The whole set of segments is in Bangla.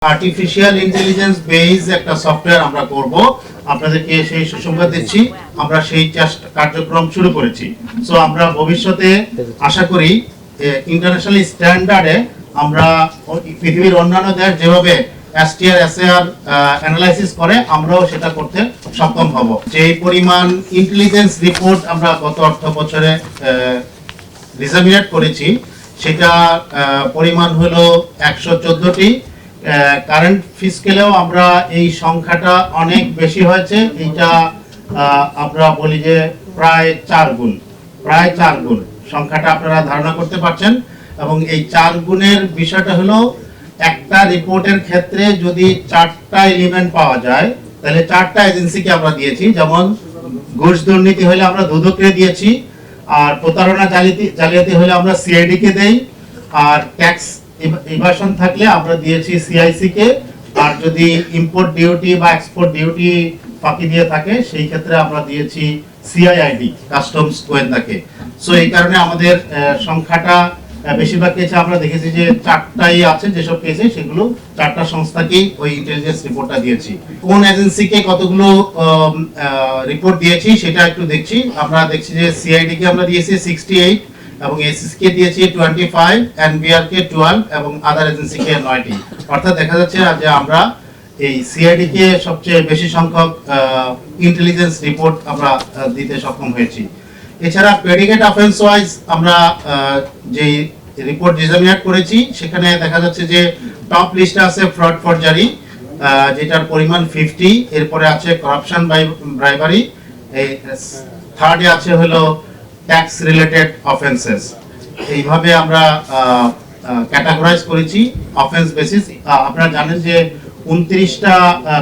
আর্টিফিশিয়াল ইন্টেলিজেন্স বেস একটা সফটওয়্যার আমরা করব, আপনাদেরকে সেই সুসংবাদ দিচ্ছি। আমরা সেই কার্যক্রম শুরু করেছি। সো আমরা ভবিষ্যতে আশা করি ইন্টারন্যাশনাল স্ট্যান্ডার্ডে আমরা পৃথিবীর অন্যান্য দেশ যেভাবে এসটিআর এসএআর অ্যানালাইসিস করে আমরাও সেটা করতে সক্ষম হব। যে পরিমাণ ইন্টেলিজেন্স রিপোর্ট আমরা গত অর্থ বছরে ডিসেমিনেট করেছি সেটা পরিমাণ হলো 114টি। কারেন্ট ফিসকেলেও আমরা এই সংখ্যাটা অনেক বেশি হয়েছে। এইটা আমরা বলি যে প্রায় 4 গুণ সংখ্যাটা আপনারা ধারণা করতে পারছেন। এবং এই 4 গুণের বিষয়টা হলো একটা রিপোর্টের ক্ষেত্রে যদি 4টা এলিমেন্ট পাওয়া যায় তাহলে 4টা এজেন্সিকে আমরা দিয়েছি। যেমন ঘুষ দুর্নীতি হলে আমরা দুদককে দিয়েছি, আর প্রতারণা জালিয়াতি হলে আমরা সিআইডি কে দেই, আর ট্যাক্স ইভাশন থাকলে আমরা দিয়েছি সিআইসি কে, আর যদি ইম্পোর্ট ডিউটি বা এক্সপোর্ট ডিউটি ফাঁকি দিয়ে থাকে সেই ক্ষেত্রে আমরা দিয়েছি সিআইআইডি কাস্টমস গোয়েন্দাকে। সো এই কারণে আমাদের সংখ্যাটা বেশিরভাগ কেসে আমরা দেখেছি যে 4টাই আছে, যেসব কেসে সেগুলো 4টা সংস্থাকেই ওই ইন্টেলিজেন্স রিপোর্টটা দিয়েছি। কোন এজেন্সিকে কতগুলো রিপোর্ট দিয়েছি সেটা একটু দেখছি। আমরা দেখছি যে সিআইডি কে আমরা দিয়েছি 68 এবং এসএস কে দিয়েছি 25, এনবিআর কে 12 এবং আদার এজেন্সি কে 9টি। অর্থাৎ দেখা যাচ্ছে যে আমরা এই সিআইডি কে সবচেয়ে বেশি সংখ্যক ইন্টেলিজেন্স রিপোর্ট আমরা দিতে সক্ষম হয়েছি। এছাড়া প্রেডিকেট অফেন্স ওয়াইজ আমরা যে রিপোর্ট ডিসেমিনেট করেছি সেখানে দেখা যাচ্ছে যে টপ লিস্টে আছে ফ্রড ফরজারি, যেটার পরিমাণ 50। এরপরে আছে করাপশন বাই ব্রাইবারি, এই থার্ডে আছে হলো ট্যাক্স রিলেটেড অফেন্সেস। এইভাবে আমরা ক্যাটাগরাইজ করেছি অফেন্স বেসিস। আপনারা জানেন যে 29টা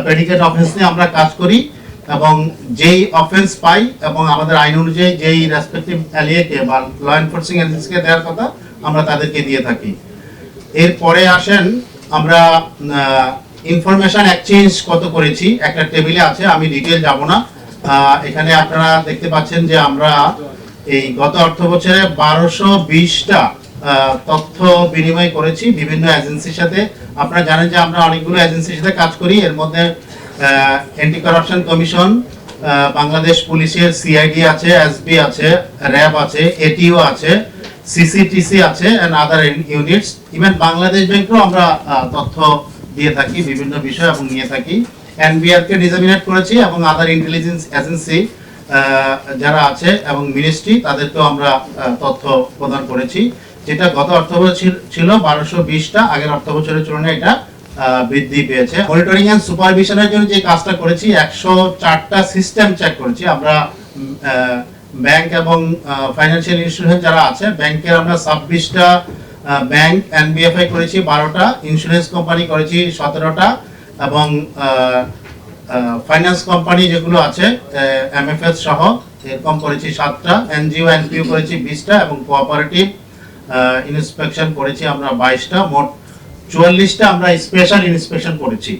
প্রেডিকেট অফেন্স নিয়ে আমরা কাজ করি এবং যেই অফেন্স পাই এবং আমাদের আইন অনুযায়ী যেই রেসপেক্টিভ অ্যালিয়েকে বা ল এনফোর্সিং এজেন্সিকে দেওয়ার কথা আমরা তাদেরকে দিয়ে থাকি। এরপরে আসেন আমরা ইনফরমেশন এক্সচেঞ্জ কত করেছি, একটা টেবিলে আছে, আমি ডিটেইল যাব না। এখানে আপনারা দেখতে পাচ্ছেন যে আমরা এই গত অর্থ বছরে 1220টা তথ্য বিনিময় করেছি বিভিন্ন এজেন্সির সাথে। আপনারা জানেন যে আমরা অনেকগুলো এজেন্সির সাথে কাজ করি। এর মধ্যে অ্যান্টি কারাপশন কমিশন, বাংলাদেশ পুলিশের সিআইডি আছে, এসবি আছে, র্যাব আছে, এটিও আছে, সিসিটিসি আছে and other units. Even Bangladesh ব্যাংকেও আমরা তথ্য দিয়ে থাকি বিভিন্ন বিষয় এবং নিয়ে থাকি। এনবিআর কে ডিসেমিনেট করেছি এবং আদার ইন্টেলিজেন্স এজেন্সি যারা আছে এবং মিনিস্ট্রি তাদেরকেও আমরা তথ্য প্রদান করেছি, যেটা গত অর্থ বছর ছিল 1220টা, আগের অর্থ বছরের তুলনায় এটা বৃদ্ধি পেয়েছে। মনিটরিং এন্ড সুপারভিশনের জন্য যে কাজটা করেছি 104টা সিস্টেম চেক করেছি আমরা। ব্যাংক এবং ফাইন্যান্সিয়াল ইনস্টিটিউশন যারা আছে ব্যাংকের আমরা 26টা ব্যাংক এনবিএফআই করেছি, 12টা ইন্স্যুরেন্স কোম্পানি করেছি 17টা এবং ফাইন্যান্স কোম্পানি যেগুলো আছে এমএফএস সহ এরকম করেছি 7টা, এনজিও এনপিও করেছি 20টা এবং কোঅপারেটিভ ইন্সপেকশন করেছি আমরা 22টা। মোট 44টা আমরা স্পেশাল ইন্সপেকশন করেছি।